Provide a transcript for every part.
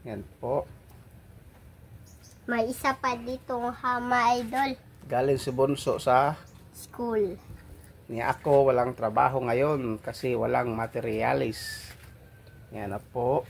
Yan po. May isa pa ditong hama, idol. Galing si Bunso sa school. Ni ako walang trabaho ngayon kasi walang materialis. Yan na po.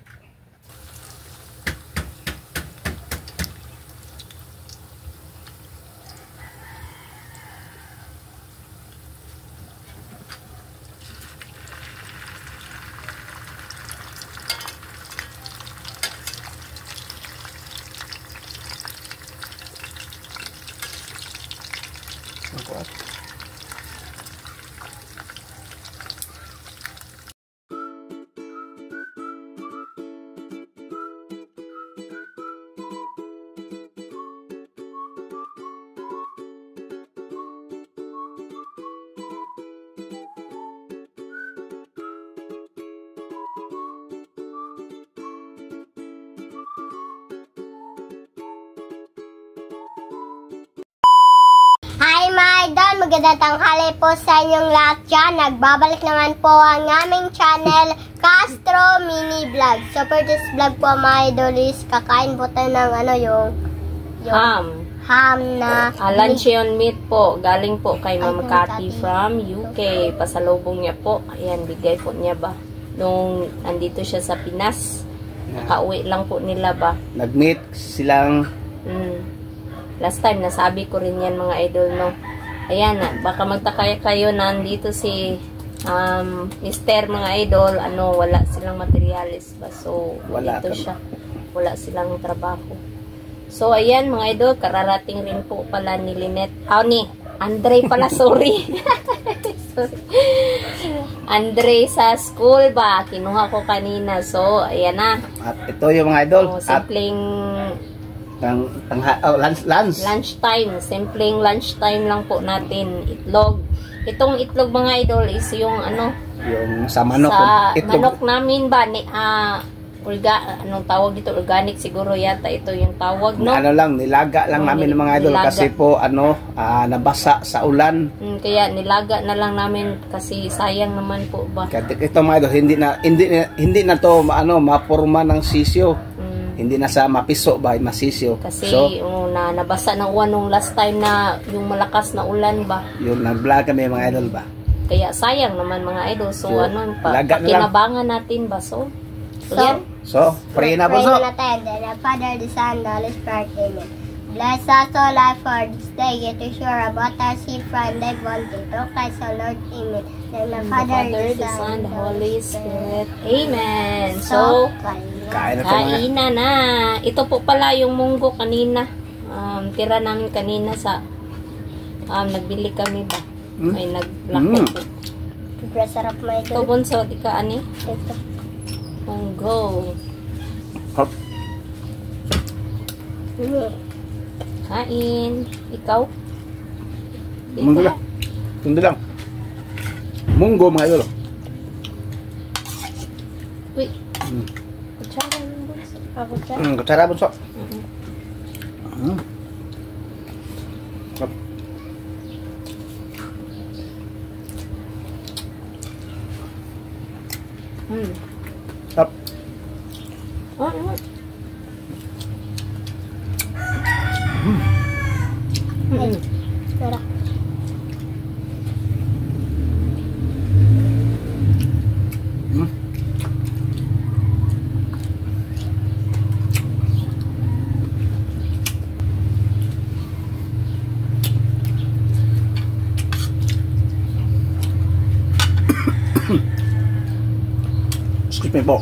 Hi mga idol! Magandang tanghali po sa inyong lahat dyan. Nagbabalik naman po ang aming channel, Castro Mini Vlog. So for this vlog po mga idol is kakain po tayo ng yung ham na luncheon meat po. Galing po kay Mama Cathy from UK. Pasalubong niya po. Ayan, bigay po niya ba. Nung andito siya sa Pinas. Nakauwi lang po nila ba. Nag-meet silang last time, nasabi ko rin yan mga idol, no? Ayan, baka magtaka kayo na nandito si Mister mga idol, wala silang materialis ba? So, dito siya. Wala silang trabaho. So, ayan mga idol, kararating rin po pala ni Lynette. Andre pala, sorry. Sorry. Andre sa school ba? Kinuha ko kanina. So, ayan na. At ito yung mga idol. Simpleng lunchtime. Simpleng lunchtime lang po natin. Itlog. Itong itlog mga idol is yung yung sa manok. Manok namin ba? Anong tawag dito? Organic siguro yata ito yung tawag, no? Nilaga lang namin ng mga idol kasi po nabasa sa ulan. Kaya nilaga na lang namin kasi sayang naman po ba. Ito mga idol, hindi na to mapurma ng sisyo. Hindi na sa mapiso ba, masisyo. Kasi nabasa ng uwan nung last time na yung malakas na ulan ba. Yung nag-vlog kami mga idol ba. Kaya sayang naman mga idol. So pakinabangan natin ba. Pray na po. Pray na tayo. The Father, the Son, the Holy Spirit. Amen. Bless us, O Lord, for this day. Get to sure about our seed from thy bounty. Through Christ, O Lord. Amen. Then the Father, the Son, the Holy Spirit. Amen. So, kainan na. Ito po pala yung munggo kanina. Tira namin kanina sa nagbili kami ba. Ay naglako po. Sarap mo ito. Ito bunso, di ka ani? Ito. Munggo. Kain. Ikaw? Munggo lang. Tundi lang. Munggo mga idol. Uy. Kutsara ng bunso. Kutsara bunso. Stop. Sarap. Excuse me po.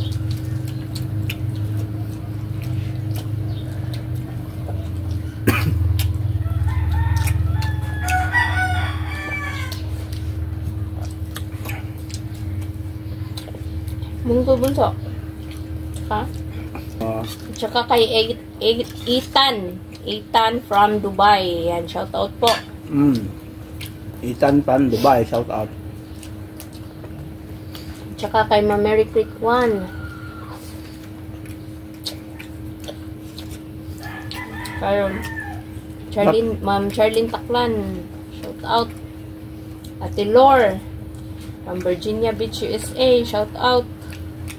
Munggo bunso. Tsaka kay Ethan from Dubai. Yan, shout out po. Ethan from Dubai, shout out. Tsaka kay Mary Creek 1. Karon Ma'am Charlene Taklan, shout out. Ate Lore from Virginia Beach, USA, shout out.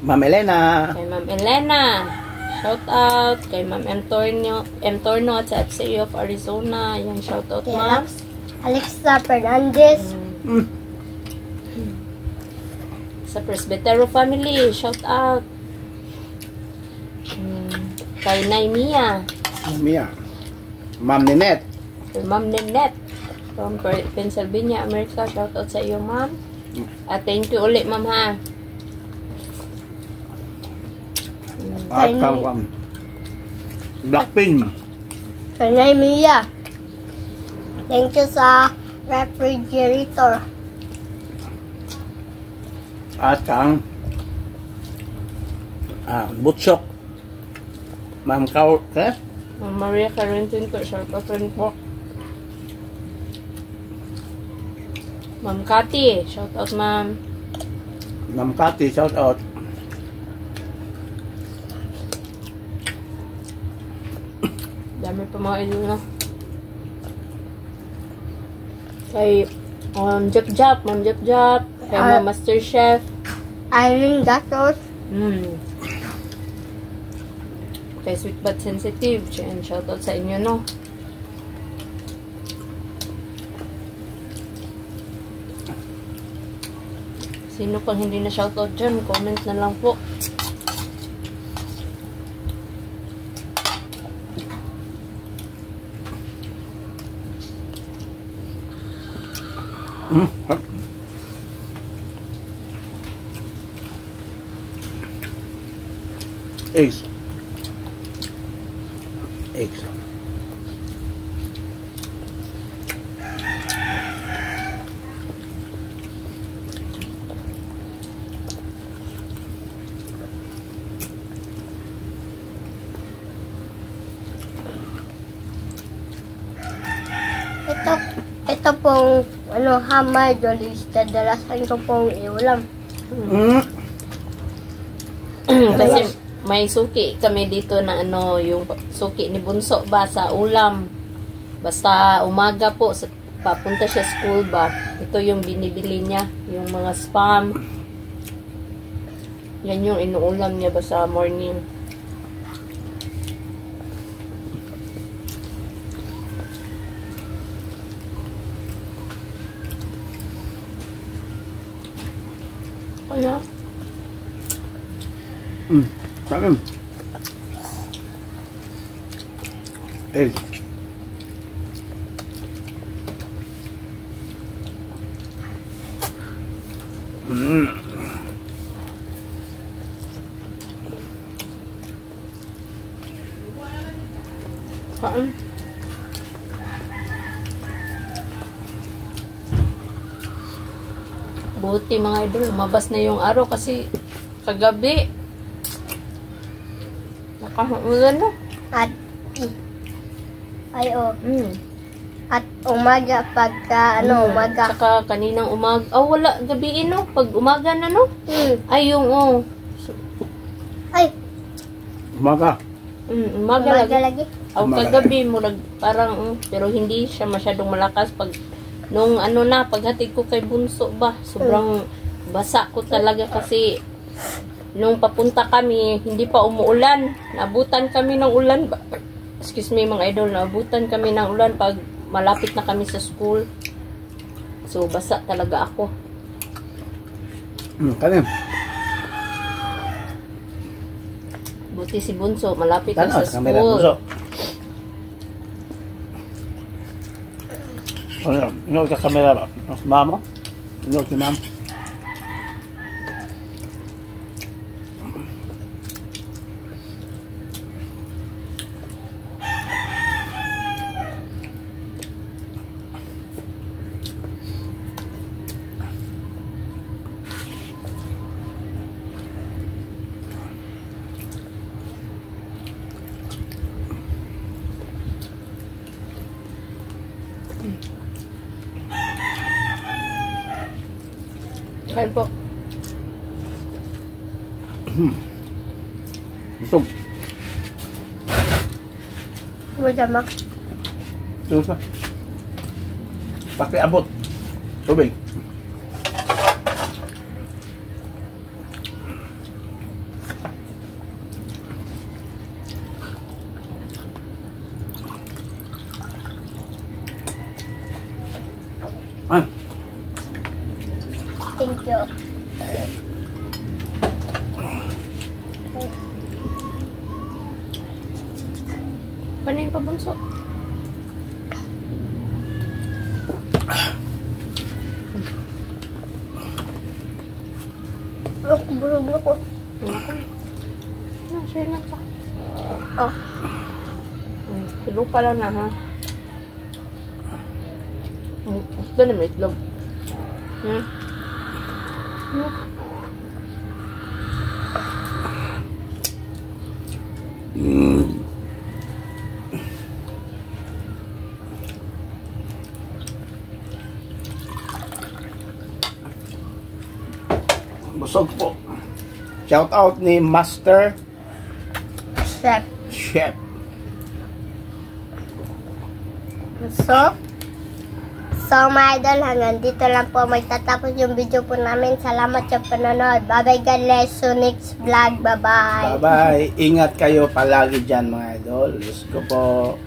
Ma'am Elena. Kay Ma'am Elena. Shout out. Kay Ma'am M. Torno at sa FCA of Arizona. Yan, shout out, Kay Ma'am. Alexa Fernandez. Mm. Sa Presbytero family, shout out. Kay Nay Mia. Mia. Ma'am Ninette. Kay Ma'am Ninette from Pennsylvania, America. Shout out sa iyo, Ma'am. At thank you ulit, Ma'am, ha. At Blackpink. Kay Mia. Thank you sa refrigerator. At kang Butchok. Ma'am Kaur. Ma'am Maria Carentin po. Shout out rin po. Ma'am Cathy. Shout out, Ma'am. Ma'am Cathy, shout out. Dami pa mga idol na. Kay Jap Jap, Ma'am Jap Jap. Kay Ma'am Master Chef. Irene Gatos. Kay Sweet But Sensitive. And shout out sa inyo, no. Sino pang hindi na shout out dyan? Comment na lang po. Eggs. Eggs. Ito pong hammer dolis. Kadalasan ko pong iulam. Kasi may suki kami dito na yung suki ni Bunso ba sa ulam. Basta umaga po, papunta siya school ba. Ito yung binibili niya, yung mga spam. Yan yung inuulam niya ba sa morning. Kaya? Sakin. Egg. Saan? Buti mga idol, lumabas na yung araw kasi kagabi nakaulan na. At At umaga pagka umaga. Saka kaninang umaga. Wala gabi pag umaga na Ay yung Ay, umaga umaga lagi. Kagabi mo parang pero hindi siya masyadong malakas pag nung paghatid ko kay Bunso ba, sobrang basa ko talaga kasi nung papunta kami, hindi pa umuulan. Naabutan kami ng ulan ba? Excuse me mga idol, naabutan kami ng ulan pag malapit na kami sa school. So basa talaga ako. Kanin. Buti si Bunso, malapit na Tanaw sa sa kamera, school. Bunso. Inok sa kamera ba? Mama? Inok si mama? Kain po. Busog. Majamak. Susa. Pakiabot. Tubig. video. Paano yung pabunso? Buro-buro ko. Share na pa. Oh. Itlog pala na ha. Ito na may itlog. Busog po. Shout out ni Master Chef. Chef. So mga idol, hanggang dito lang po magtatapos yung video po namin. Salamat sa panonood. Bye-bye, God bless. So next vlog, bye-bye. Bye-bye. Ingat kayo palagi dyan mga idol. Let's go po.